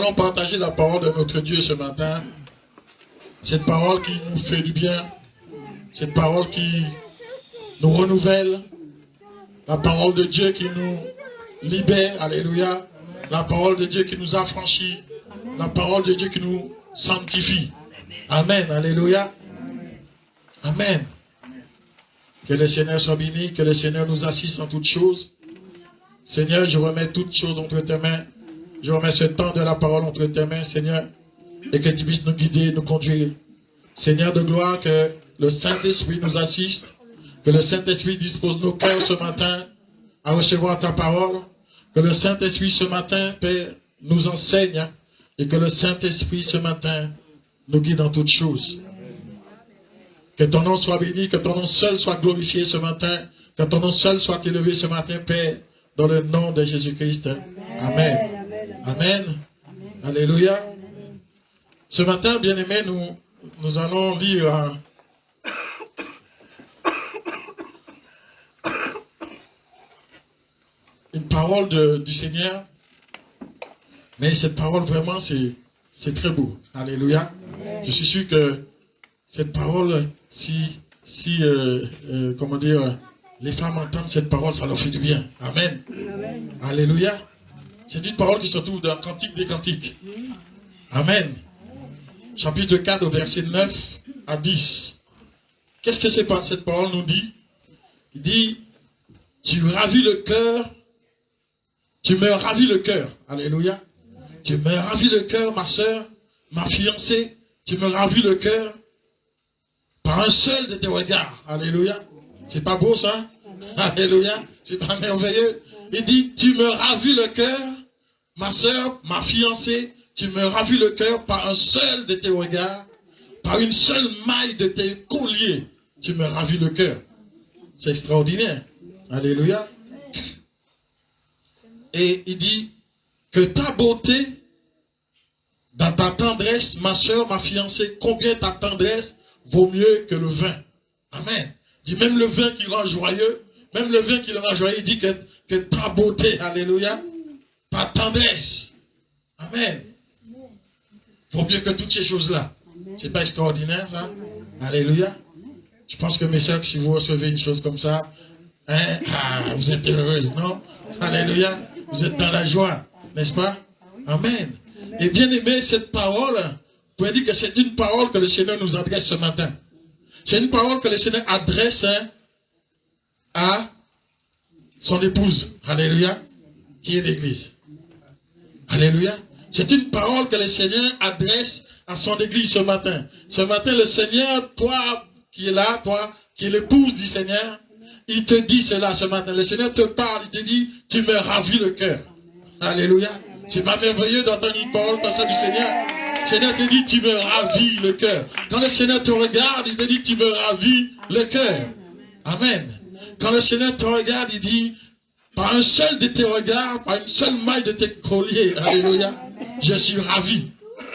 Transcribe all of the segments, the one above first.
allons partager la parole de notre Dieu ce matin. Cette parole qui nous fait du bien. Cette parole qui nous renouvelle. La parole de Dieu qui nous libère. Alléluia. La parole de Dieu qui nous affranchit. La parole de Dieu qui nous sanctifie. Amen. Alléluia. Amen. Que le Seigneur soit béni. Que le Seigneur nous assiste en toutes choses. Seigneur, je remets toutes choses entre tes mains. Je remets ce temps de la parole entre tes mains, Seigneur. Et que tu puisses nous guider, nous conduire. Seigneur de gloire, que le Saint-Esprit nous assiste. Que le Saint-Esprit dispose nos cœurs ce matin à recevoir ta parole. Que le Saint-Esprit ce matin, Père, nous enseigne. Et que le Saint-Esprit ce matin nous guide en toutes choses. Que ton nom soit béni, que ton nom seul soit glorifié ce matin. Que ton nom seul soit élevé ce matin, Père, dans le nom de Jésus-Christ. Amen. Amen. Alléluia. Ce matin, bien-aimés, nous allons lire une parole du Seigneur. Mais cette parole, vraiment, c'est très beau. Alléluia. Je suis sûr que cette parole, comment dire, les femmes entendent cette parole, ça leur fait du bien. Amen. Alléluia. C'est une parole qui se trouve dans Cantique des Cantiques. Amen. Chapitre 4, verset 9 à 10. Qu'est-ce que cette parole nous dit? Il dit, tu ravis le cœur, tu me ravis le cœur. Alléluia. Tu me ravis le cœur, ma soeur, ma fiancée. Tu me ravis le cœur par un seul de tes regards. Alléluia. C'est pas beau ça? Alléluia. C'est pas merveilleux? Il dit, tu me ravis le cœur, ma soeur, ma fiancée. Tu me ravis le cœur par un seul de tes regards, par une seule maille de tes colliers. Tu me ravis le cœur. C'est extraordinaire. Alléluia. Et il dit que ta beauté, dans ta tendresse, ma soeur, ma fiancée, combien ta tendresse vaut mieux que le vin. Amen. Il dit même le vin qui rend joyeux, même le vin qui le rend joyeux, il dit que ta beauté, alléluia, ta tendresse, amen, vaut mieux que toutes ces choses-là. C'est pas extraordinaire, ça? Alléluia. Je pense que mes soeurs, si vous recevez une chose comme ça, hein, vous êtes heureuses, non? Alléluia. Vous êtes dans la joie, n'est-ce pas? Amen. Et bien aimé, cette parole, vous pouvez dire que c'est une parole que le Seigneur nous adresse ce matin. C'est une parole que le Seigneur adresse à son épouse. Alléluia. Qui est l'Église. Alléluia. C'est une parole que le Seigneur adresse à son Église ce matin. Ce matin, le Seigneur, toi qui es là, toi qui es l'épouse du Seigneur, il te dit cela ce matin. Le Seigneur te parle, il te dit, tu me ravis le cœur. Alléluia. C'est pas merveilleux d'entendre une parole comme ça du Seigneur. Le Seigneur te dit, tu me ravis le cœur. Quand le Seigneur te regarde, il te dit, tu me ravis le cœur. Amen. Quand le Seigneur te regarde, il dit, par un seul de tes regards, par une seule maille de tes colliers, alléluia, je suis ravi.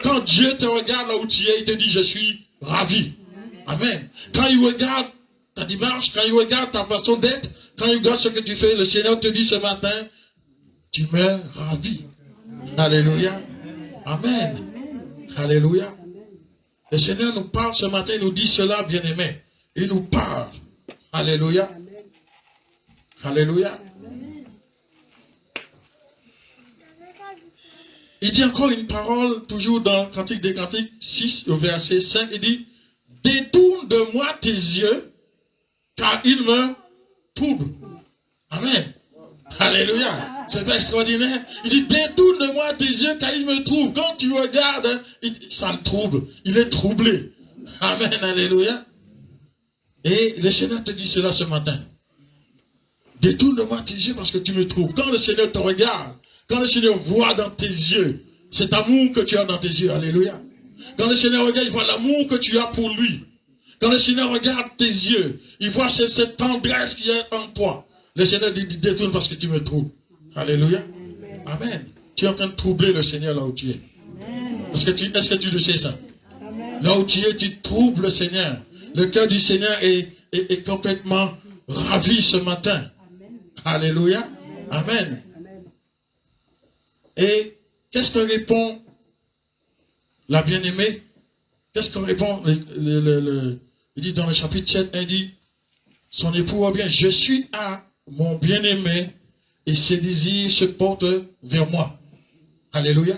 Quand Dieu te regarde là où tu es, il te dit, je suis ravi. Amen. Quand il regarde ta démarche, quand il regarde ta façon d'être, quand il regarde ce que tu fais, le Seigneur te dit ce matin, tu me ravis. Alléluia. Amen. Alléluia. Le Seigneur nous parle ce matin, il nous dit cela, bien-aimé. Il nous parle. Alléluia. Alléluia. Il dit encore une parole, toujours dans Cantique des Cantiques 6, au verset 5, il dit, détourne de moi tes yeux, car ils me troublent. Amen. Alléluia. C'est pas extraordinaire. Il dit, détourne de moi tes yeux, car ils me troublent. Quand tu regardes, ça me trouble. Il est troublé. Amen. Alléluia. Et le Seigneur te dit cela ce matin. Détourne de moi tes yeux parce que tu me troubles. Quand le Seigneur te regarde, quand le Seigneur voit dans tes yeux cet amour que tu as dans tes yeux, alléluia. Quand le Seigneur regarde, il voit l'amour que tu as pour lui. Quand le Seigneur regarde tes yeux, il voit cette tendresse qui est en toi. Le Seigneur dit, détourne parce que tu me troubles. Alléluia. Amen. Tu es en train de troubler le Seigneur là où tu es. Est-ce que tu le sais ça? Là où tu es, tu troubles le Seigneur. Le cœur du Seigneur est complètement ravi ce matin. Alléluia. Amen. Et qu'est-ce que répond la bien-aimée, qu'est-ce qu'on répond? Il dit dans le chapitre 7, il dit, son époux va bien, je suis à mon bien-aimé et ses désirs se portent vers moi. Alléluia.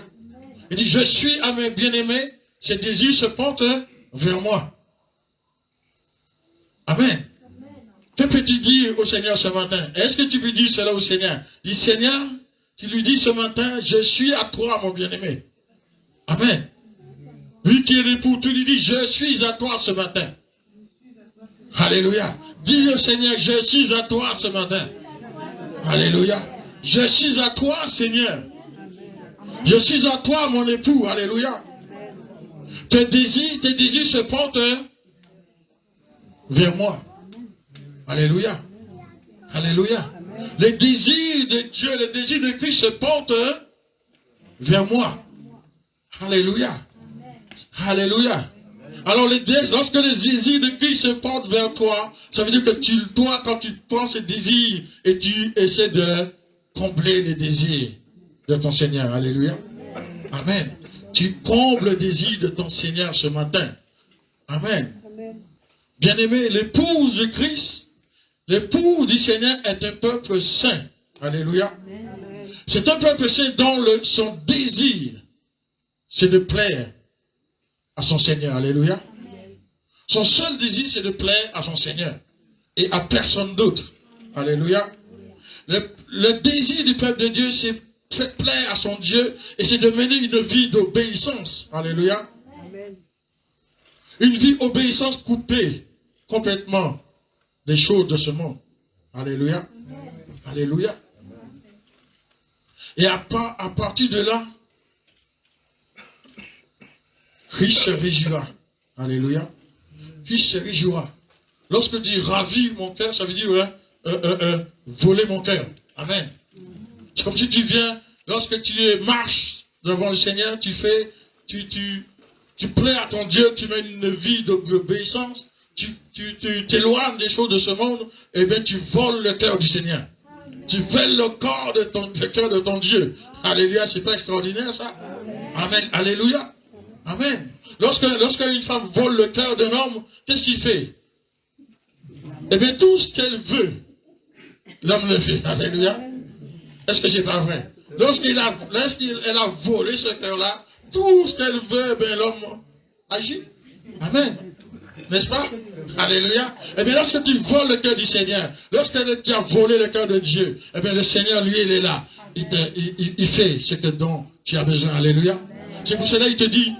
Il dit, je suis à mes bien-aimés, ses désirs se portent vers moi. Amen. Que peux-tu dire au Seigneur ce matin? Est-ce que tu peux dire cela au Seigneur? Dis, Seigneur, tu lui dis ce matin, je suis à toi, mon bien-aimé. Amen. Lui qui est l'époux, tu lui dis, je suis à toi ce matin. Alléluia. Dis au Seigneur, je suis à toi ce matin. Alléluia. Je suis à toi, Seigneur. Je suis à toi, mon époux. Alléluia. Tes désirs se portent vers moi. Alléluia. Alléluia. Les désirs de Dieu, les désirs de Christ se portent vers moi. Alléluia. Alléluia. Alors, lorsque les désirs de Christ se portent vers toi, ça veut dire que toi, quand tu prends ces désirs et tu essaies de combler les désirs de ton Seigneur. Alléluia. Amen. Tu combles le désir de ton Seigneur ce matin. Amen. Bien-aimé, l'épouse de Christ, l'épouse du Seigneur est un peuple saint. Alléluia. C'est un peuple saint dont son désir, c'est de plaire à son Seigneur. Alléluia. Son seul désir, c'est de plaire à son Seigneur et à personne d'autre. Alléluia. Le désir du peuple de Dieu, c'est faire plaire à son Dieu et c'est de mener une vie d'obéissance. Alléluia. Une vie d'obéissance coupée complètement des choses de ce monde. Alléluia. Alléluia. Et à partir de là, Christ se réjouira. Alléluia. Christ se réjouira. Lorsque dit ravis mon cœur, ça veut dire voler mon cœur. Amen. C'est comme si tu viens, lorsque tu marches devant le Seigneur, tu plais à ton Dieu, tu mets une vie d'obéissance, tu t'éloignes des choses de ce monde, et bien tu voles le cœur du Seigneur. Tu voles le cœur de ton Dieu. Alléluia, c'est pas extraordinaire ça? Amen. Alléluia. Amen. Lorsque une femme vole le cœur d'un homme, qu'est-ce qu'il fait? Eh bien, tout ce qu'elle veut, l'homme le fait. Alléluia. Est-ce que c'est pas vrai? Lorsqu'elle a volé ce cœur-là, tout ce qu'elle veut, ben l'homme agit. Amen. N'est-ce pas? Alléluia. Eh bien, lorsque tu voles le cœur du Seigneur, lorsque tu as volé le cœur de Dieu, eh bien, le Seigneur, lui, il est là. Il fait ce dont tu as besoin. Alléluia. C'est pour cela qu'il te dit,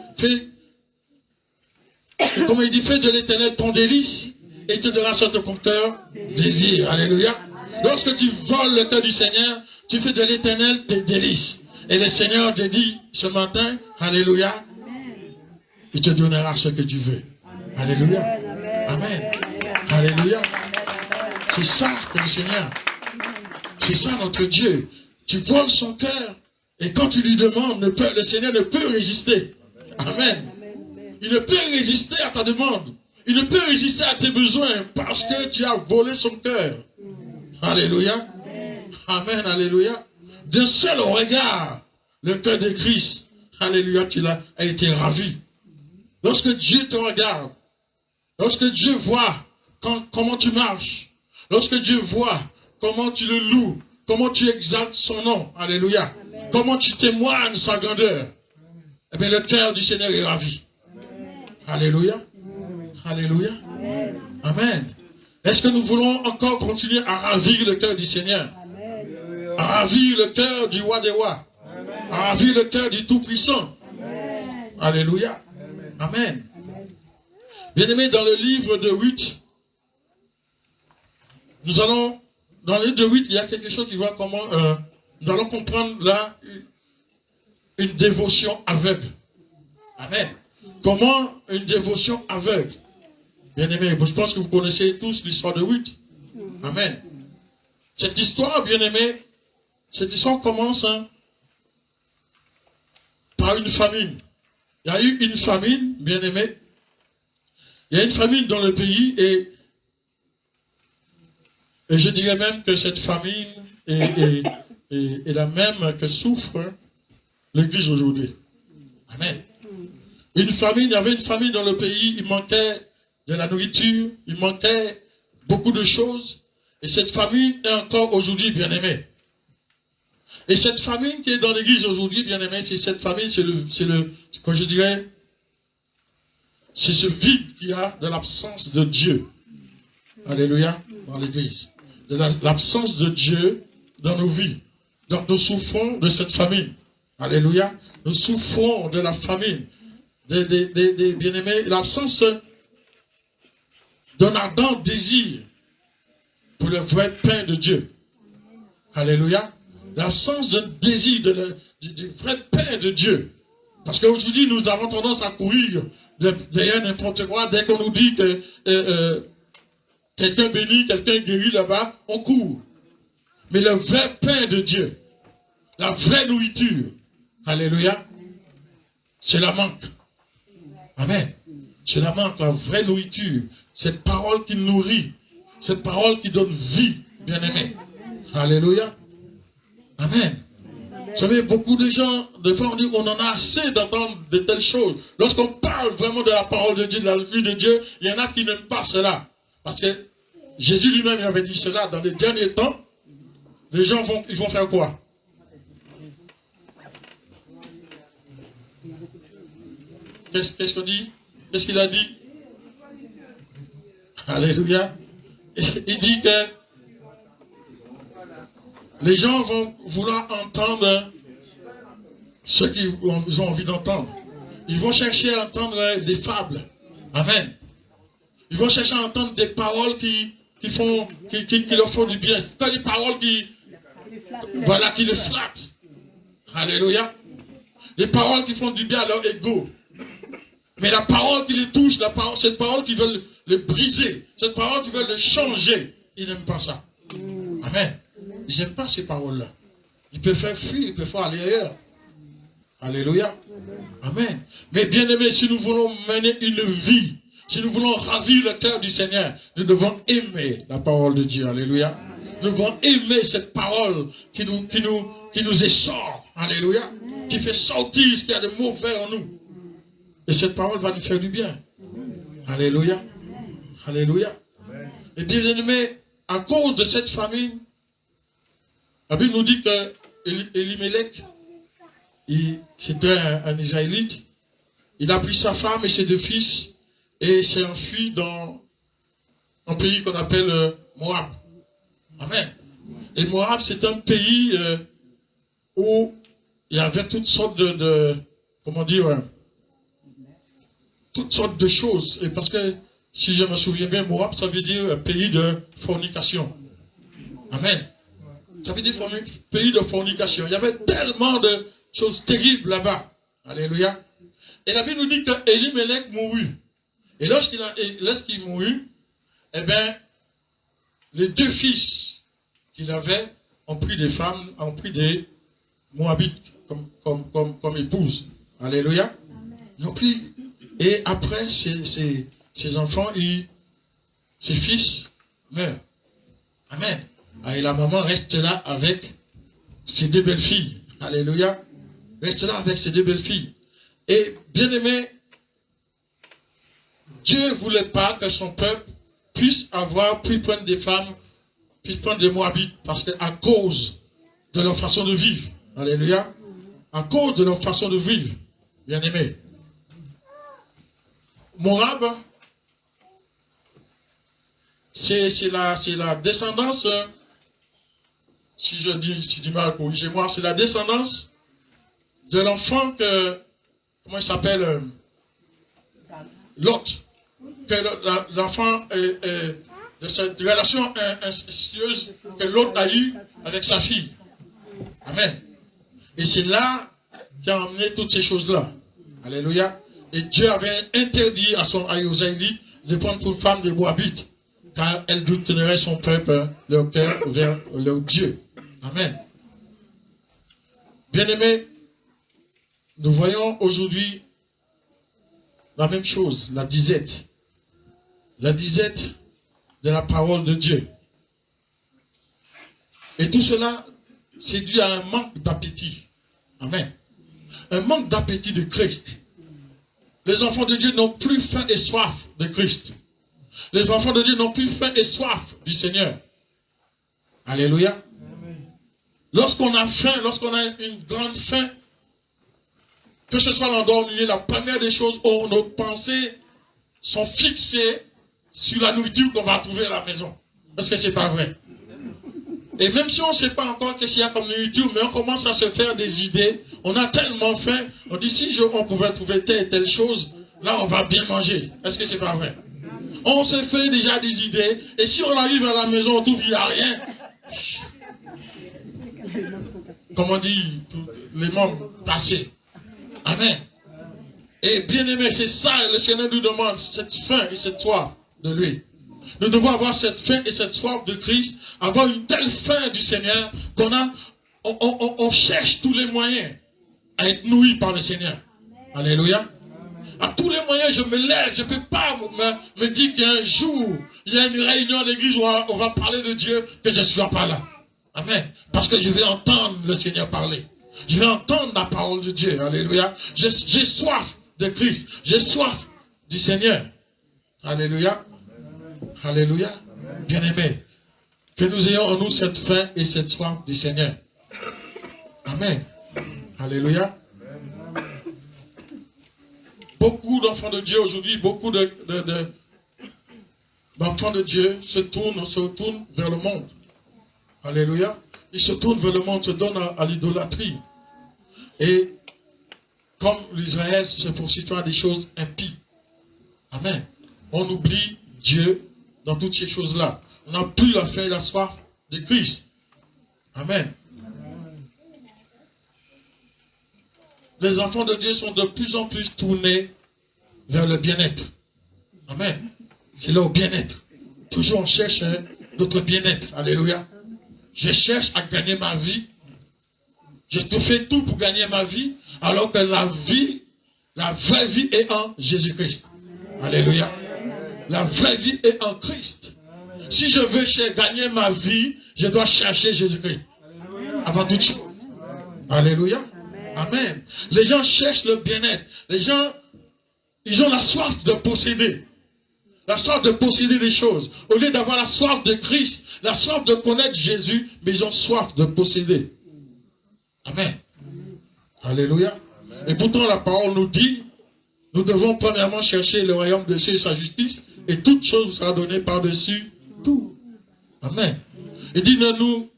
comme il dit, fais de l'Éternel ton délice, et il te donnera sur ton cœur désir. Alléluia. Lorsque tu voles le cœur du Seigneur, tu fais de l'Éternel tes délices. Et le Seigneur te dit ce matin, alléluia, il te donnera ce que tu veux. Alléluia. Amen. Alléluia. C'est ça que le Seigneur, c'est ça notre Dieu. Tu voles son cœur, et quand tu lui demandes, le Seigneur ne peut résister. Amen. Il ne peut résister à ta demande. Il ne peut résister à tes besoins parce que tu as volé son cœur. Alléluia. Amen. Alléluia. D'un seul regard, le cœur de Christ, alléluia, tu as été ravi. Lorsque Dieu te regarde, lorsque Dieu voit comment tu marches, lorsque Dieu voit comment tu le loues, comment tu exaltes son nom, alléluia, comment tu témoignes sa grandeur, eh bien le cœur du Seigneur est ravi. Alléluia. Alléluia. Amen. Est-ce que nous voulons encore continuer à ravir le cœur du Seigneur? À ravir le cœur du roi des rois? À ravir le cœur du Tout-Puissant? Alléluia. Amen. Bien-aimés, dans le livre de Ruth, dans le livre de Ruth, il y a quelque chose qui va comment, nous allons comprendre là une dévotion aveugle. Amen. Comment une dévotion aveugle? Bien-aimés, je pense que vous connaissez tous l'histoire de Ruth. Amen. Cette histoire, bien-aimés, cette histoire commence par une famine. Il y a eu une famine, bien-aimés. Il y a une famine dans le pays et je dirais même que cette famine est la même que souffre l'Église aujourd'hui. Amen. Il y avait une famille dans le pays, il manquait de la nourriture, il manquait beaucoup de choses. Et cette famille est encore aujourd'hui bien-aimée. Et cette famille qui est dans l'église aujourd'hui, bien-aimée, c'est cette famille, comme je dirais, c'est ce vide qu'il y a de l'absence de Dieu. Alléluia, dans l'église. De l'absence de Dieu dans nos vies. Donc nous souffrons de cette famine. Alléluia. Nous souffrons de la famine. Des bien-aimés. L'absence d'un ardent désir pour le vrai pain de Dieu. Alléluia. L'absence d'un désir du vrai pain de Dieu. Parce qu'aujourd'hui, nous avons tendance à courir derrière n'importe quoi. Dès qu'on nous dit que quelqu'un bénit, quelqu'un guérit là-bas, on court. Mais le vrai pain de Dieu, la vraie nourriture, alléluia, c'est la manque. Amen. C'est la manque, la vraie nourriture. Cette parole qui nourrit, cette parole qui donne vie, bien-aimé. Alléluia. Amen. Vous savez, beaucoup de gens, des fois on dit on en a assez d'entendre de telles choses. Lorsqu'on parle vraiment de la parole de Dieu, de la vie de Dieu, il y en a qui n'aiment pas cela. Parce que Jésus lui-même avait dit cela. Dans les derniers temps, les gens vont faire quoi? Qu'est-ce qu'on dit? Qu'est-ce qu'il a dit? Alléluia. Il dit que les gens vont vouloir entendre ce qu'ils ont envie d'entendre. Ils vont chercher à entendre des fables. Amen. Ils vont chercher à entendre des paroles qui leur font du bien. Pas des paroles qui les flattent. Alléluia. Des paroles qui font du bien à leur ego. Mais la parole qui les touche, cette parole qui veut le briser, cette parole qui veut le changer, ils n'aiment pas ça. Amen. Ils n'aiment pas ces paroles-là. Ils peuvent faire fuir, ils peuvent faire aller ailleurs. Alléluia. Amen. Mais bien aimé, si nous voulons mener une vie, si nous voulons ravir le cœur du Seigneur, nous devons aimer la parole de Dieu. Alléluia. Nous devons aimer cette parole qui nous essore. Alléluia. Qui fait sortir ce qu'il y a de mauvais en nous. Et cette parole va nous faire du bien. Alléluia. Alléluia. Et bien aimé, à cause de cette famine, la Bible nous dit que Elimelech, c'était un Israélite, il a pris sa femme et ses 2 fils et s'est enfui dans un pays qu'on appelle Moab. Amen. Et Moab, c'est un pays où il y avait toutes sortes toutes sortes de choses. Et parce que, si je me souviens bien, Moab, ça veut dire un pays de fornication. Amen. Ça veut dire pays de fornication. Il y avait tellement de choses terribles là-bas. Alléluia. Et la Bible nous dit que Elimelech mourut. Et lorsqu'il mourut, eh bien, les 2 fils qu'il avait ont pris des femmes, ont pris des Moabites comme épouses. Alléluia. Ils ont pris. Et après, ses enfants, ses fils meurent. Amen. Et la maman reste là avec ses 2 belles filles. Alléluia. Reste là avec ses 2 belles filles. Et bien aimé, Dieu ne voulait pas que son peuple puisse prendre des femmes, puisse prendre des Moabites, parce qu'à cause de leur façon de vivre. Alléluia. À cause de leur façon de vivre. Bien aimé. Moab, c'est la descendance, si je dis mal, corrigez-moi, c'est la descendance de l'enfant comment il s'appelle, Lot, que l'enfant de cette relation incestueuse que Lot a eue avec sa fille. Amen. Et c'est là qui a emmené toutes ces choses-là. Alléluia. Et Dieu avait interdit aux Israélites de prendre pour femme des Moabites, car elle détournerait son peuple, leur cœur vers leur Dieu. Amen. Bien-aimés, nous voyons aujourd'hui la même chose, la disette. La disette de la parole de Dieu. Et tout cela, c'est dû à un manque d'appétit. Amen. Un manque d'appétit de Christ. Les enfants de Dieu n'ont plus faim et soif de Christ. Les enfants de Dieu n'ont plus faim et soif du Seigneur. Alléluia. Lorsqu'on a faim, lorsqu'on a une grande faim, que ce soit l'endroit où on est, la première des choses où nos pensées sont fixées sur la nourriture qu'on va trouver à la maison. Est-ce que c'est pas vrai? Et même si on ne sait pas encore qu'est-ce qu'il y a comme nourriture, mais on commence à se faire des idées, on a tellement faim, on dit si on pouvait trouver telle et telle chose, là on va bien manger. Est-ce que c'est pas vrai? On se fait déjà des idées, et si on arrive à la maison, on trouve qu'il n'y a rien. Comme on dit, les membres passés. Amen. Et bien aimé, c'est ça, le Seigneur nous demande, cette faim et cette soif de lui. Nous devons avoir cette faim et cette soif de Christ, avoir une telle faim du Seigneur qu'on on cherche tous les moyens à être nourri par le Seigneur. Alléluia. À tous les moyens, je me lève, je ne peux pas me dire qu'un jour, il y a une réunion à l'église où on va parler de Dieu, que je ne sois pas là. Amen. Parce que je vais entendre le Seigneur parler. Je vais entendre la parole de Dieu. Alléluia. J'ai soif de Christ. J'ai soif du Seigneur. Alléluia. Alléluia. Bien-aimés, que nous ayons en nous cette faim et cette soif du Seigneur. Amen. Alléluia. Beaucoup d'enfants de Dieu aujourd'hui, beaucoup d'enfants de Dieu se tournent vers le monde. Alléluia. Ils se tournent vers le monde, se donnent à l'idolâtrie. Et comme l'Israël se poursuit à des choses impies. Amen. On oublie Dieu dans toutes ces choses-là. On n'a plus la faim et la soif de Christ. Amen. Les enfants de Dieu sont de plus en plus tournés vers le bien-être. Amen. C'est leur bien-être. Toujours on cherche notre bien-être. Alléluia. Je cherche à gagner ma vie. Je te fais tout pour gagner ma vie, alors que la vraie vie est en Jésus-Christ. Alléluia. La vraie vie est en Christ. Si je veux gagner ma vie, je dois chercher Jésus-Christ. Avant toute chose. Alléluia. Amen. Les gens cherchent le bien-être. Les gens, ils ont la soif de posséder. La soif de posséder des choses. Au lieu d'avoir la soif de Christ, la soif de connaître Jésus, mais ils ont soif de posséder. Amen. Alléluia. Et pourtant la parole nous dit, nous devons premièrement chercher le royaume de Dieu et sa justice, et toute chose sera donnée par-dessus tout. Amen. Il dit, ne nous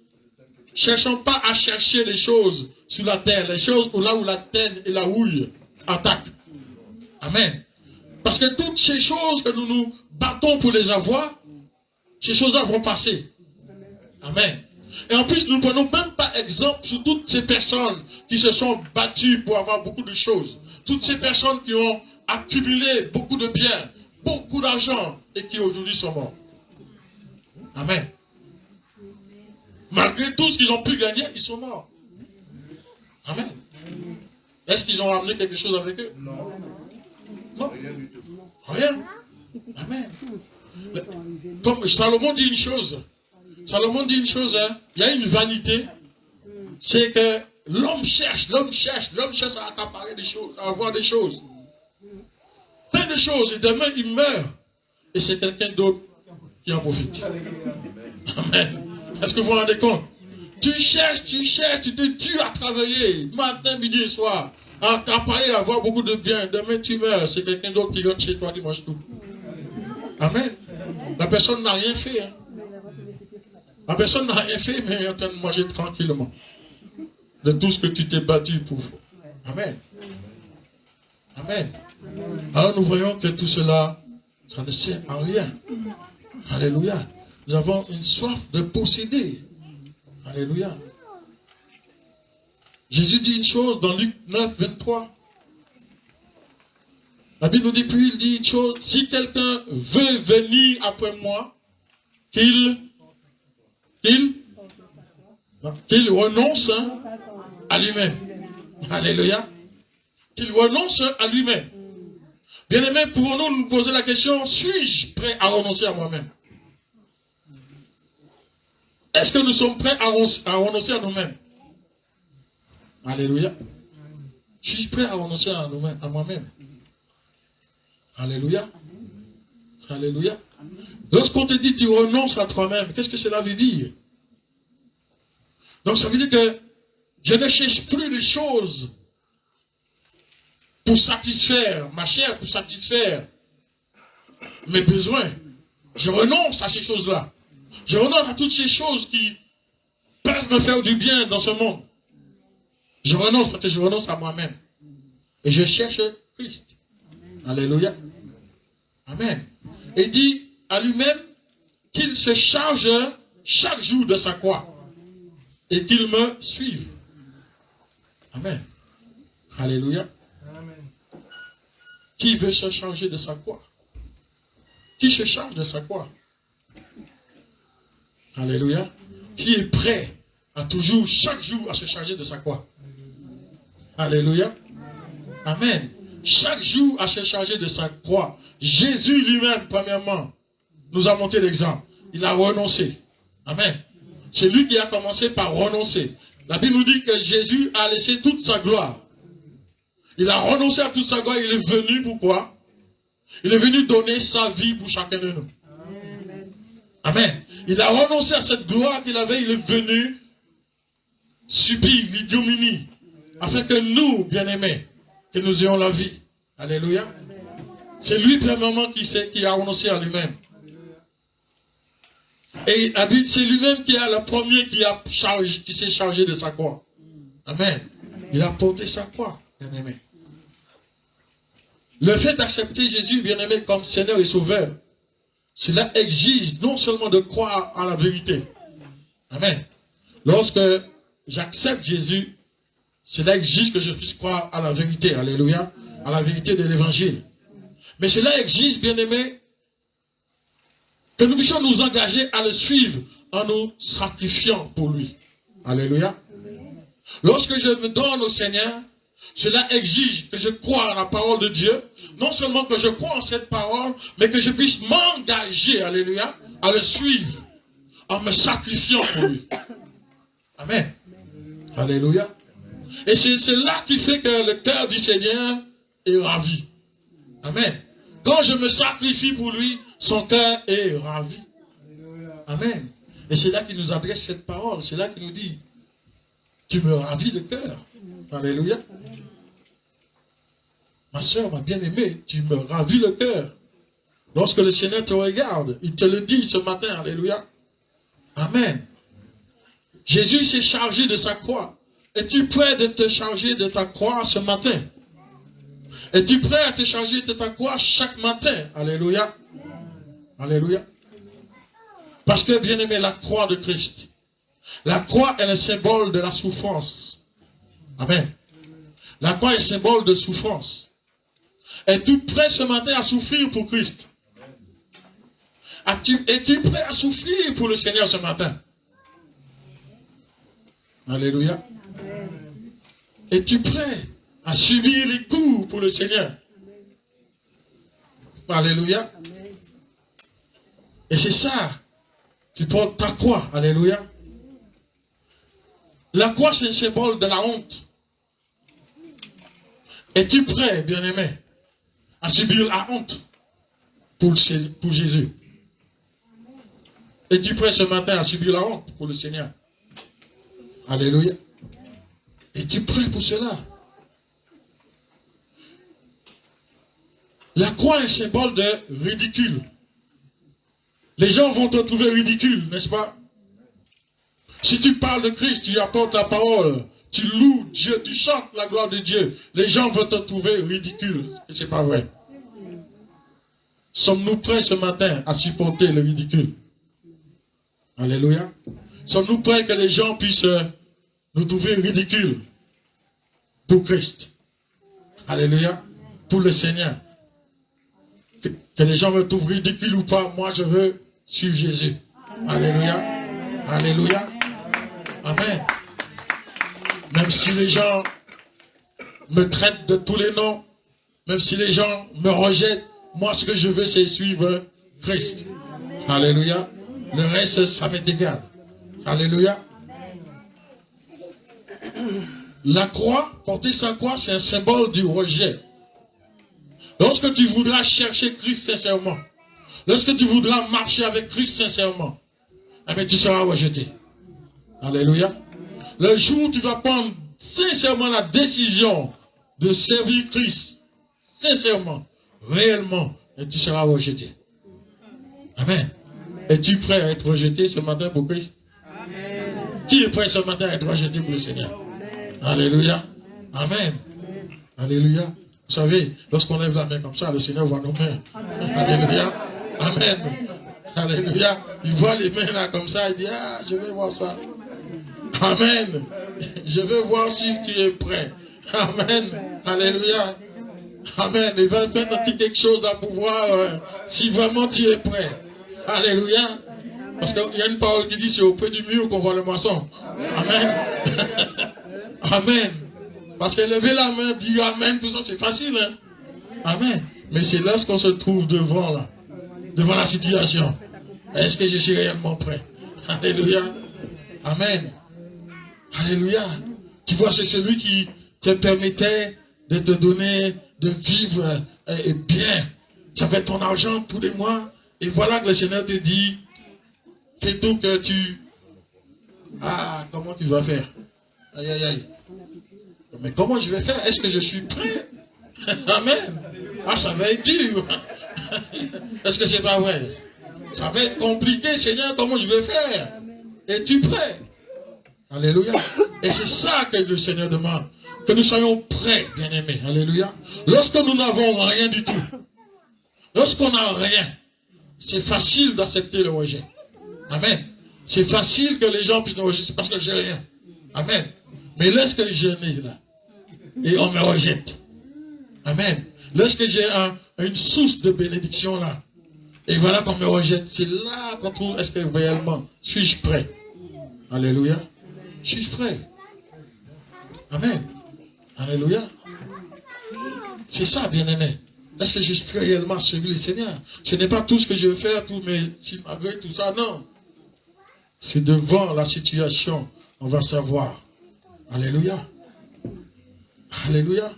cherchons pas à chercher les choses sur la terre, les choses là où la terre et la houille attaquent. Amen. Parce que toutes ces choses que nous nous battons pour les avoir, ces choses-là vont passer. Amen. Et en plus, nous ne prenons même pas exemple sur toutes ces personnes qui se sont battues pour avoir beaucoup de choses. Toutes ces personnes qui ont accumulé beaucoup de biens, beaucoup d'argent et qui aujourd'hui sont morts. Amen. Malgré tout ce qu'ils ont pu gagner, ils sont morts. Amen. Est-ce qu'ils ont ramené quelque chose avec eux? Non. Non. Rien. Amen. Comme Salomon dit une chose. Salomon dit une chose, hein. Il y a une vanité. C'est que l'homme cherche à accaparer des choses, à avoir des choses. Plein de choses. Et demain, il meurt. Et c'est quelqu'un d'autre qui en profite. Amen. Est-ce que vous vous rendez compte? Tu cherches, tu te tues à travailler, matin, midi et soir, à accaparer, à avoir beaucoup de biens. Demain, tu meurs. C'est quelqu'un d'autre qui rentre chez toi, qui mange tout. Amen. La personne n'a rien fait. Hein. La personne n'a rien fait, mais elle est en train de manger tranquillement. De tout ce que tu t'es battu pour. Amen. Amen. Alors nous voyons que tout cela, ça ne sert à rien. Alléluia. Nous avons une soif de posséder. Alléluia. Jésus dit une chose dans Luc 9, 23. La Bible nous dit, puis il dit une chose, si quelqu'un veut venir après moi, qu'il renonce à lui-même. Alléluia. Qu'il renonce à lui-même. Bien-aimés, pouvons-nous nous poser la question, suis-je prêt à renoncer à moi-même? Est-ce que nous sommes prêts à renoncer à nous-mêmes? Alléluia. Suis-je prêt à renoncer à moi-même? Alléluia. Alléluia. Lorsqu'on te dit tu renonces à toi-même, qu'est-ce que cela veut dire? Donc ça veut dire que je ne cherche plus les choses pour satisfaire ma chair, pour satisfaire mes besoins. Je renonce à ces choses-là. Je renonce à toutes ces choses qui peuvent me faire du bien dans ce monde. Je renonce parce que je renonce à moi-même. Et je cherche Christ. Alléluia. Amen. Et il dit à lui-même qu'il se charge chaque jour de sa croix et qu'il me suive. Amen. Alléluia. Amen. Qui veut se charger de sa croix? Qui se charge de sa croix? Alléluia. Qui est prêt à toujours, chaque jour, à se charger de sa croix? Alléluia. Amen. Chaque jour à se charger de sa croix. Jésus lui-même, premièrement, nous a montré l'exemple. Il a renoncé. Amen. C'est lui qui a commencé par renoncer. La Bible nous dit que Jésus a laissé toute sa gloire. Il a renoncé à toute sa gloire. Il est venu pourquoi? Il est venu donner sa vie pour chacun de nous. Amen. Il a renoncé à cette gloire qu'il avait. Il est venu subir l'ignominie afin que nous, bien-aimés, que nous ayons la vie. Alléluia. C'est lui, premièrement, qui a renoncé à lui-même. Et c'est lui-même qui est le premier qui s'est chargé de sa croix. Amen. Il a porté sa croix, bien-aimé. Le fait d'accepter Jésus, bien-aimé, comme Seigneur et Sauveur, cela exige non seulement de croire à la vérité. Amen. Lorsque j'accepte Jésus, cela exige que je puisse croire à la vérité. Alléluia. À la vérité de l'évangile. Mais cela exige, bien-aimé, que nous puissions nous engager à le suivre en nous sacrifiant pour lui. Alléluia. Lorsque je me donne au Seigneur, cela exige que je croie à la parole de Dieu. Non seulement que je croie en cette parole, mais que je puisse m'engager, alléluia, à le suivre en me sacrifiant pour lui. Amen. Alléluia. Et c'est cela qui fait que le cœur du Seigneur est ravi. Amen. Quand je me sacrifie pour lui, son cœur est ravi. Amen. Et c'est là qu'il nous adresse cette parole. C'est là qu'il nous dit, tu me ravis le cœur. Alléluia. Ma soeur, ma bien-aimée, tu me ravis le cœur. Lorsque le Seigneur te regarde, il te le dit ce matin. Alléluia. Amen. Jésus s'est chargé de sa croix. Es-tu prêt de te charger de ta croix ce matin? Es-tu prêt à te charger de ta croix chaque matin? Alléluia. Alléluia. Parce que, bien aimé, la croix de Christ, la croix est le symbole de la souffrance. Amen. La croix est le symbole de souffrance. Es-tu prêt ce matin à souffrir pour Christ? Es-tu prêt à souffrir pour le Seigneur ce matin? Alléluia. Es-tu prêt à subir les coups pour le Seigneur? Alléluia. Et c'est ça. Tu portes ta croix. Alléluia. La croix, c'est un symbole de la honte. Es-tu prêt, bien-aimé, à subir la honte pour Jésus? Es-tu prêt ce matin à subir la honte pour le Seigneur? Alléluia. Es-tu prêt pour cela? La croix est un symbole de ridicule. Les gens vont te trouver ridicule, n'est-ce pas? Si tu parles de Christ, tu apportes la parole, tu loues Dieu, tu chantes la gloire de Dieu, les gens vont te trouver ridicule. Et c'est pas vrai. Sommes-nous prêts ce matin à supporter le ridicule? Alléluia. Sommes-nous prêts que les gens puissent nous trouver ridicules pour Christ? Alléluia. Pour le Seigneur. Que les gens me trouvent ridicule ou pas, moi je veux suivre Jésus. Alléluia. Alléluia. Amen. Même si les gens me traitent de tous les noms, même si les gens me rejettent, moi ce que je veux c'est suivre Christ. Alléluia. Le reste, ça m'est égal. Alléluia. La croix, porter sa croix, c'est un symbole du rejet. Lorsque tu voudras chercher Christ sincèrement, lorsque tu voudras marcher avec Christ sincèrement, eh bien, tu seras rejeté. Alléluia. Le jour où tu vas prendre sincèrement la décision de servir Christ, sincèrement, réellement, et tu seras rejeté. Amen. Es-tu prêt à être rejeté ce matin pour Christ? Amen. Qui est prêt ce matin à être rejeté pour le Seigneur? Amen. Alléluia. Amen. Alléluia. Vous savez, lorsqu'on lève la main comme ça, le Seigneur voit nos mains. Amen. Alléluia. Amen. Alléluia. Il voit les mains là comme ça, il dit, ah, je vais voir ça. Amen. Je veux voir si tu es prêt. Amen. Alléluia. Amen. Il va mettre quelque chose à pouvoir si vraiment tu es prêt. Alléluia. Parce qu'il y a une parole qui dit c'est auprès du mur qu'on voit le moisson. Amen. Amen. Parce que lever la main, dire Amen, tout ça c'est facile. Hein? Amen. Mais c'est lorsqu'on se trouve devant là, devant la situation. Est-ce que je suis réellement prêt? Alléluia. Amen. Alléluia. Tu vois, c'est celui qui te permettait de te donner, de vivre bien. Tu avais ton argent tous les mois. Et voilà que le Seigneur te dit, fais tout que tu... Ah, comment tu vas faire? Aïe, aïe, aïe. Mais comment je vais faire? Est-ce que je suis prêt? Amen. Ah, ça va être dur. Est-ce que c'est pas vrai? Ça va être compliqué, Seigneur, comment je vais faire? Es-tu prêt? Alléluia. Et c'est ça que le Seigneur demande. Que nous soyons prêts, bien-aimés. Alléluia. Lorsque nous n'avons rien du tout, lorsqu'on n'a rien, c'est facile d'accepter le rejet. Amen. C'est facile que les gens puissent nous rejeter parce que j'ai rien. Amen. Mais lorsque je n'ai là, et on me rejette. Amen. Lorsque j'ai une source de bénédiction là, et voilà qu'on me rejette, c'est là qu'on trouve, est-ce que réellement, suis-je prêt? Alléluia. Suis-je prêt? Amen. Alléluia. C'est ça, bien-aimé. Est-ce que je suis prêt réellement à servir le Seigneur? Ce n'est pas tout ce que je veux faire, tout mes malgré tout ça, non. C'est devant la situation, on va savoir. Alléluia. Alléluia.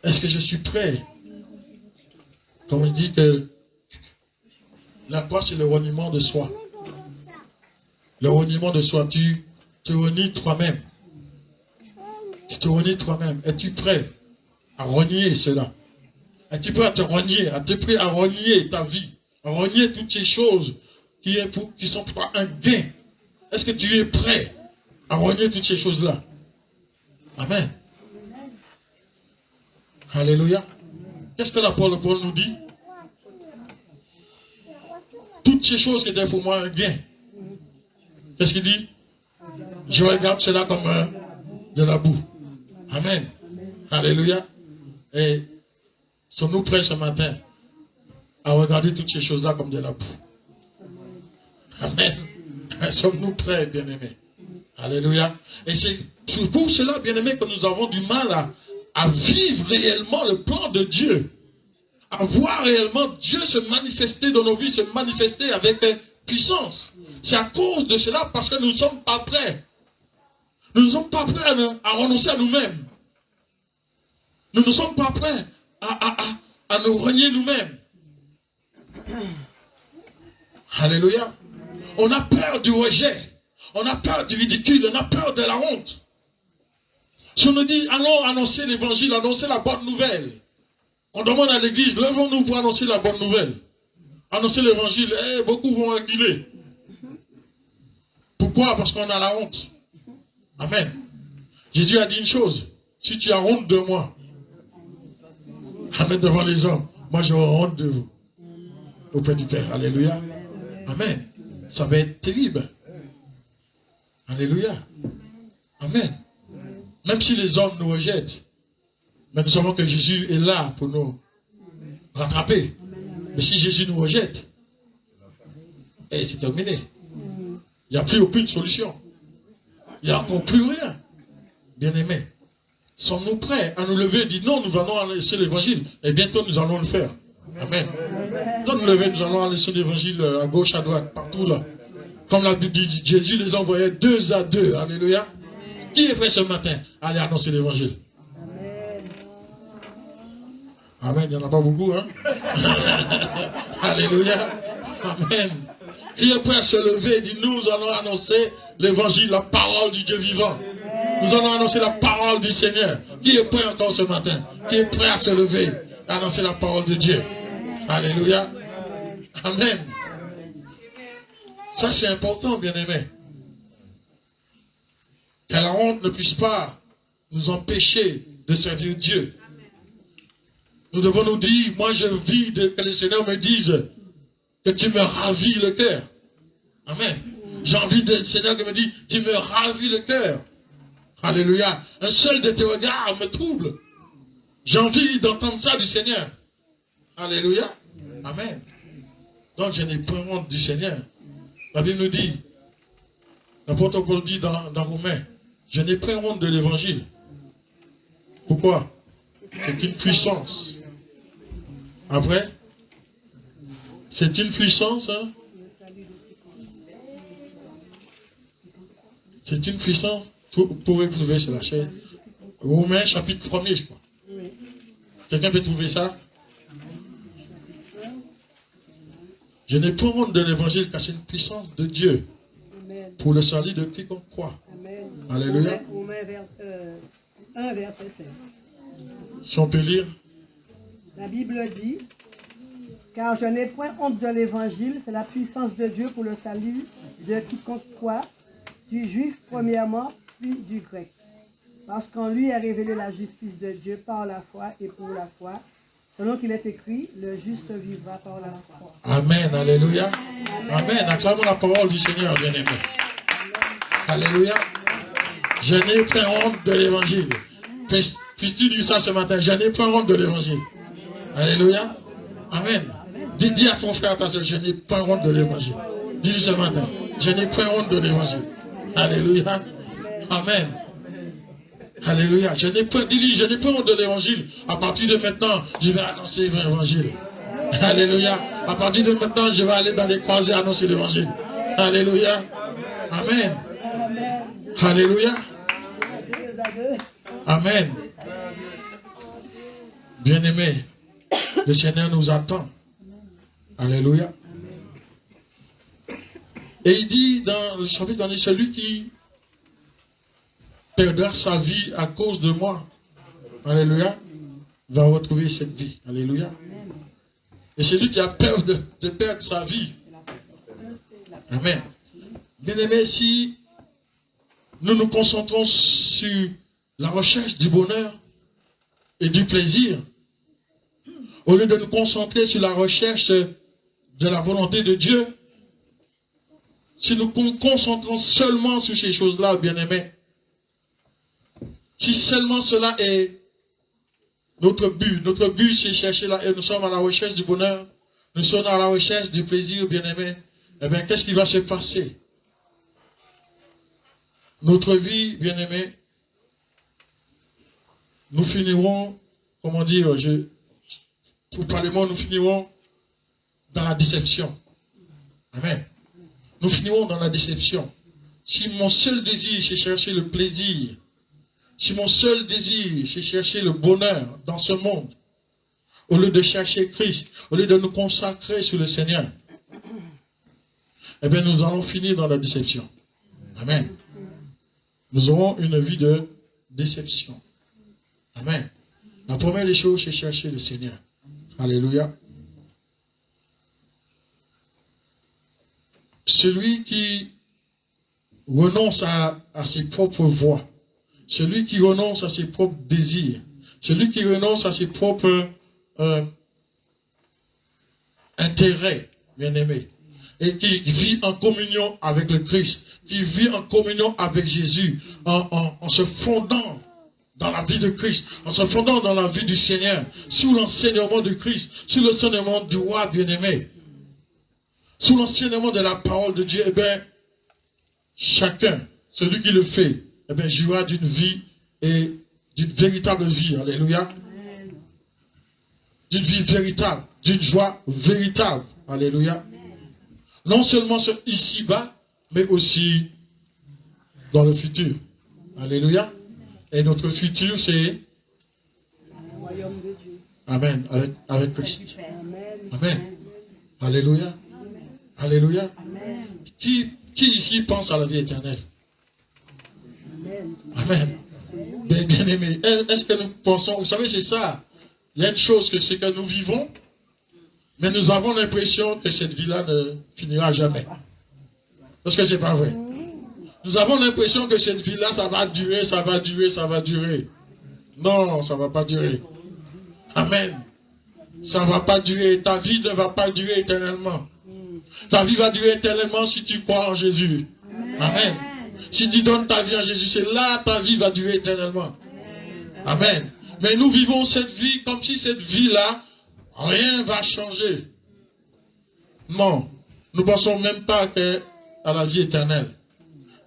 Est-ce que je suis prêt? Comme il dit que la croix, c'est le reniement de soi. Le reniement de soi, tu te renies toi-même. Tu te renies toi-même. Es-tu prêt à renier cela? Es-tu prêt à te renier, prêt à renier ta vie, à renier toutes ces choses qui sont pour toi un gain? Est-ce que tu es prêt à renier toutes ces choses-là? Amen. Alléluia. Qu'est-ce que l'apôtre Paul nous dit? Toutes ces choses qui étaient pour moi un gain. Qu'est-ce qu'il dit? Je regarde cela comme de la boue. Amen. Alléluia. Et sommes-nous prêts ce matin à regarder toutes ces choses-là comme de la boue? Amen. Sommes-nous prêts, bien-aimés? Alléluia. Et c'est pour cela, bien-aimés, que nous avons du mal à vivre réellement le plan de Dieu. À voir réellement Dieu se manifester dans nos vies, se manifester avec puissance. C'est à cause de cela, parce que nous ne sommes pas prêts. Nous ne sommes pas prêts à renoncer à nous-mêmes. Nous ne sommes pas prêts à nous renier nous-mêmes. Alléluia. On a peur du rejet. On a peur du ridicule. On a peur de la honte. Si on nous dit, allons annoncer l'évangile, annoncer la bonne nouvelle. On demande à l'église, levons-nous pour annoncer la bonne nouvelle. Annoncer l'évangile, beaucoup vont reculer. Pourquoi? Parce qu'on a la honte. Amen. Jésus a dit une chose. Si tu as honte de moi, amen, devant les hommes, moi j'aurai honte de vous. Auprès du Père. Alléluia. Amen. Ça va être terrible. Alléluia. Amen. Même si les hommes nous rejettent, mais nous savons que Jésus est là pour nous rattraper. Mais si Jésus nous rejette, c'est terminé. Il n'y a plus aucune solution. Il n'y a encore plus rien. Bien-aimés, sommes-nous prêts à nous lever et dire non, nous allons annoncer l'évangile et bientôt nous allons le faire. Amen. Quand nous lever, nous allons annoncer l'évangile à gauche, à droite, partout là. Comme la Bible dit, Jésus les envoyait 2 à 2. Alléluia. Qui est prêt ce matin à aller annoncer l'évangile? Amen, il n'y en a pas beaucoup, hein? Alléluia. Amen. Qui est prêt à se lever et dit, nous allons annoncer l'évangile, la parole du Dieu vivant. Nous allons annoncer la parole du Seigneur. Qui est prêt encore ce matin? Qui est prêt à se lever et annoncer la parole de Dieu? Alléluia. Amen. Ça c'est important, bien-aimés. Que la honte ne puisse pas nous empêcher de servir Dieu. Nous devons nous dire, moi je vis que le Seigneur me dise que tu me ravis le cœur. Amen. J'ai envie de Seigneur qui me dit, tu me ravis le cœur. Alléluia. Un seul de tes regards me trouble. J'ai envie d'entendre ça du Seigneur. Alléluia. Amen. Donc je n'ai pas honte du Seigneur. La Bible nous dit, l'apôtre Paul dit dans Romains, je n'ai pas honte de l'évangile. Pourquoi? C'est une puissance. Après, c'est une puissance, hein? C'est une puissance. Vous pouvez trouver sur la chaîne. Romains chapitre 1er, je crois. Quelqu'un peut trouver ça? Je n'ai pas honte de l'évangile car c'est une puissance de Dieu pour le salut de quiconque croit. Amen. Alléluia. Romains 1, verset 16. Si on peut lire. La Bible dit, car je n'ai point honte de l'évangile, c'est la puissance de Dieu pour le salut de quiconque croit, du juif premièrement, puis du grec. Parce qu'en lui est révélée la justice de Dieu par la foi et pour la foi. Selon qu'il est écrit, le juste vivra par la foi. Amen, alléluia. Amen. Acclamons la parole du Seigneur, bien-aimé. Alléluia. Je n'ai pas honte de l'évangile. Puisses-tu dire ça ce matin? Je n'ai pas honte de l'évangile. Alléluia. Amen. Dis à ton frère, parce que je n'ai pas honte de l'évangile. Dis-lui ce matin. Je n'ai pas honte de l'évangile. Alléluia. Amen. Alléluia. Je n'ai pas honte de l'évangile. À partir de maintenant, je vais annoncer l'évangile. Alléluia. À partir de maintenant, je vais aller dans les croisées annoncer l'évangile. Alléluia. Amen. Alléluia. Amen. Bien-aimés, le Seigneur nous attend. Alléluia. Et il dit dans le chapitre, celui qui perdra sa vie à cause de moi, alléluia, va retrouver cette vie. Alléluia. Et celui qui a peur de perdre sa vie, amen. Bien-aimés, si nous nous concentrons sur la recherche du bonheur et du plaisir, au lieu de nous concentrer sur la recherche de la volonté de Dieu, si nous nous concentrons seulement sur ces choses-là, bien-aimés, si seulement cela est notre but c'est chercher et nous sommes à la recherche du bonheur, nous sommes à la recherche du plaisir, bien-aimés, eh bien, qu'est-ce qui va se passer? Notre vie, bien-aimés, nous finirons, comment dire, pour parler moi, nous finirons dans la déception. Amen. Nous finirons dans la déception. Si mon seul désir, c'est chercher le plaisir, si mon seul désir, c'est chercher le bonheur dans ce monde, au lieu de chercher Christ, au lieu de nous consacrer sur le Seigneur, eh bien, nous allons finir dans la déception. Amen. Nous aurons une vie de déception. Amen. La première des choses, c'est chercher le Seigneur. Alléluia. Celui qui renonce à ses propres voies, celui qui renonce à ses propres désirs, celui qui renonce à ses propres intérêts, bien-aimés, et qui vit en communion avec le Christ, qui vit en communion avec Jésus, en se fondant dans la vie de Christ, en se fondant dans la vie du Seigneur, sous l'enseignement de Christ, sous l'enseignement du roi bien-aimé, sous l'enseignement de la parole de Dieu, eh bien, chacun, celui qui le fait, eh bien, jouira d'une vie et d'une véritable vie. Alléluia. D'une vie véritable, d'une joie véritable. Alléluia. Non seulement ici-bas, mais aussi dans le futur. Alléluia. Et notre futur, c'est Amen. Avec Christ. Amen. Amen. Alléluia. Alléluia. Amen. Qui ici pense à la vie éternelle? Amen. Amen. Bien aimé, est-ce que nous pensons, vous savez, c'est ça. Il y a une chose que c'est que nous vivons, mais nous avons l'impression que cette vie-là ne finira jamais. Parce que c'est pas vrai. Nous avons l'impression que cette vie-là, ça va durer, ça va durer, ça va durer. Non, ça va pas durer. Amen. Ça va pas durer. Ta vie ne va pas durer éternellement. Ta vie va durer éternellement si tu crois en Jésus. Amen. Si tu donnes ta vie à Jésus, c'est là ta vie va durer éternellement. Amen. Mais nous vivons cette vie comme si cette vie-là, rien va changer. Non. Nous ne pensons même pas à la vie éternelle.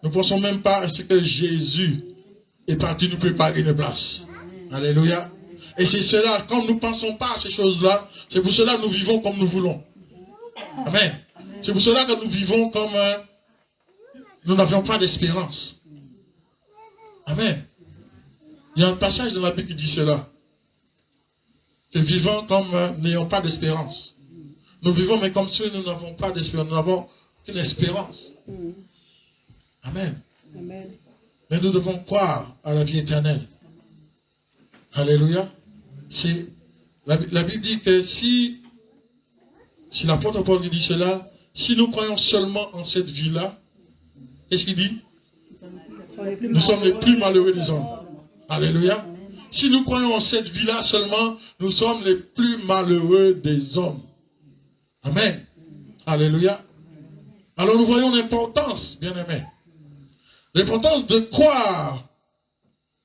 Nous ne pensons même pas à ce que Jésus est parti nous préparer une place. Alléluia. Et c'est cela, comme nous ne pensons pas à ces choses-là, c'est pour cela que nous vivons comme nous voulons. Amen. C'est pour cela que nous vivons comme nous n'avions pas d'espérance. Amen. Il y a un passage dans la Bible qui dit cela. Que vivons comme n'ayons pas d'espérance. Nous vivons mais comme si nous n'avons pas d'espérance. Nous n'avons qu'une espérance. Amen. Amen. Mais nous devons croire à la vie éternelle. Alléluia. La Bible dit que si l'apôtre Paul dit cela, si nous croyons seulement en cette vie-là, qu'est-ce qu'il dit? Nous sommes les plus malheureux des hommes. Alléluia. Si nous croyons en cette vie-là seulement, nous sommes les plus malheureux des hommes. Amen. Alléluia. Alors nous voyons l'importance, bien-aimés. L'importance de croire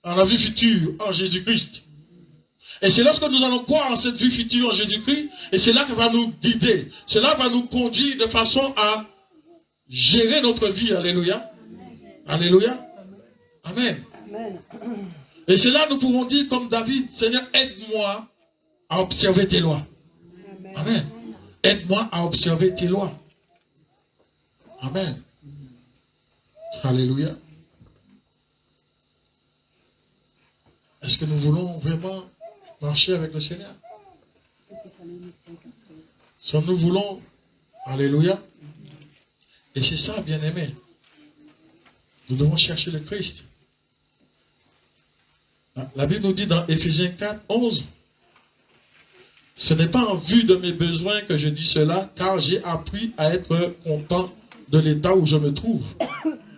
en la vie future, en Jésus-Christ. Et c'est lorsque nous allons croire en cette vie future en Jésus-Christ, et c'est là qu'elle va nous guider. Cela va nous conduire de façon à gérer notre vie. Alléluia. Alléluia. Amen. Amen. Et c'est là que nous pouvons dire comme David, Seigneur, aide-moi à observer tes lois. Amen. Aide-moi à observer tes lois. Amen. Alléluia. Est-ce que nous voulons vraiment marcher avec le Seigneur? Si nous voulons, alléluia. Et c'est ça, bien-aimé. Nous devons chercher le Christ. La Bible nous dit dans Éphésiens 4, 11, ce n'est pas en vue de mes besoins que je dis cela, car j'ai appris à être content de l'état où je me trouve.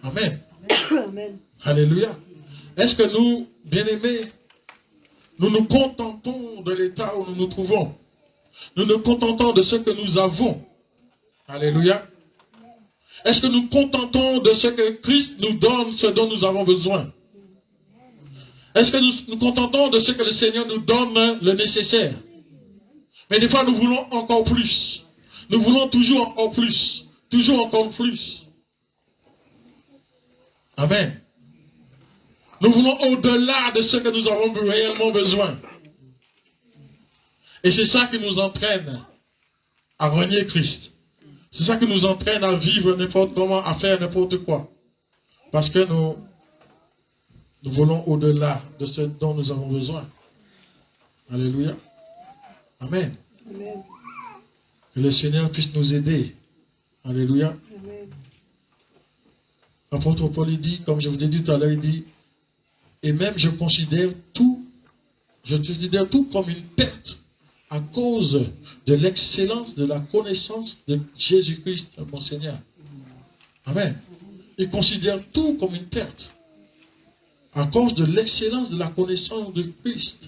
Amen. Amen. Alléluia. Est-ce que nous, bien-aimés, nous nous contentons de l'état où nous nous trouvons? Nous nous contentons de ce que nous avons. Alléluia. Est-ce que nous contentons de ce que Christ nous donne, ce dont nous avons besoin? Est-ce que nous nous contentons de ce que le Seigneur nous donne le nécessaire? Mais des fois, nous voulons encore plus. Nous voulons toujours encore plus. Toujours encore plus. Amen. Nous voulons au-delà de ce que nous avons réellement besoin. Et c'est ça qui nous entraîne à renier Christ. C'est ça qui nous entraîne à vivre n'importe comment, à faire n'importe quoi. Parce que nous voulons au-delà de ce dont nous avons besoin. Alléluia. Amen. Amen. Que le Seigneur puisse nous aider. Alléluia. Amen. L'apôtre Paul il dit, comme je vous ai dit tout à l'heure, il dit, et même je considère tout comme une perte à cause de l'excellence de la connaissance de Jésus-Christ, mon Seigneur. Amen. Il considère tout comme une perte à cause de l'excellence de la connaissance de Christ.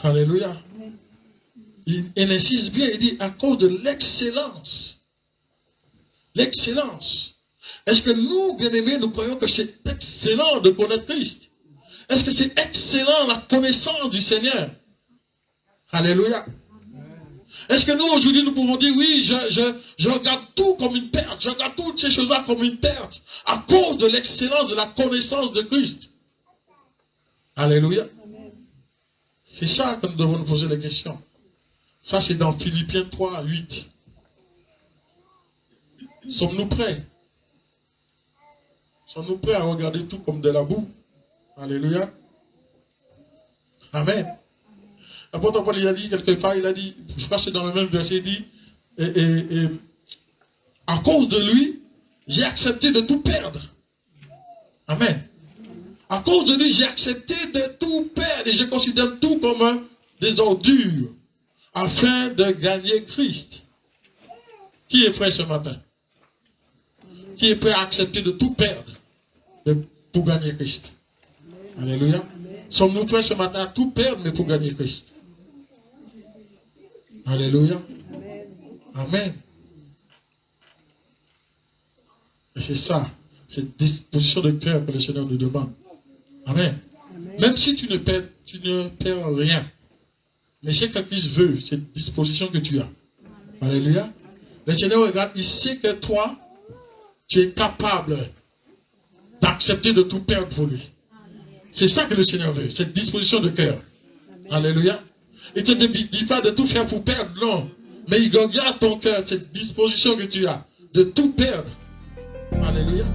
Alléluia. Il insiste bien, il dit à cause de l'excellence. L'excellence. Est-ce que nous, bien-aimés, nous croyons que c'est excellent de connaître Christ? Est-ce que c'est excellent la connaissance du Seigneur? Alléluia. Est-ce que nous, aujourd'hui, nous pouvons dire, oui, je regarde tout comme une perte, je regarde toutes ces choses-là comme une perte, à cause de l'excellence de la connaissance de Christ? Alléluia. C'est ça que nous devons nous poser la question. Ça, c'est dans Philippiens 3, 8. Sommes-nous prêts? Sommes-nous prêts à regarder tout comme de la boue? Alléluia. Amen. L'apôtre Paul, il a dit quelque part, il a dit, je crois que c'est dans le même verset, il dit, et à cause de lui, j'ai accepté de tout perdre. Amen. À cause de lui, j'ai accepté de tout perdre et je considère tout comme des ordures afin de gagner Christ. Qui est prêt ce matin? Qui est prêt à accepter de tout perdre pour gagner Christ? Alléluia. Sommes-nous prêts ce matin à tout perdre, mais pour gagner Christ? Alléluia. Amen. Et c'est ça, cette disposition de cœur que le Seigneur nous demande. Amen. Même si tu ne perds rien. Mais c'est que Christ veut, cette disposition que tu as. Alléluia. Le Seigneur regarde, il sait que toi, tu es capable d'accepter de tout perdre pour lui. C'est ça que le Seigneur veut, cette disposition de cœur. Alléluia. Il ne te dit pas de tout faire pour perdre, non. Mais il regarde ton cœur, cette disposition que tu as, de tout perdre. Alléluia.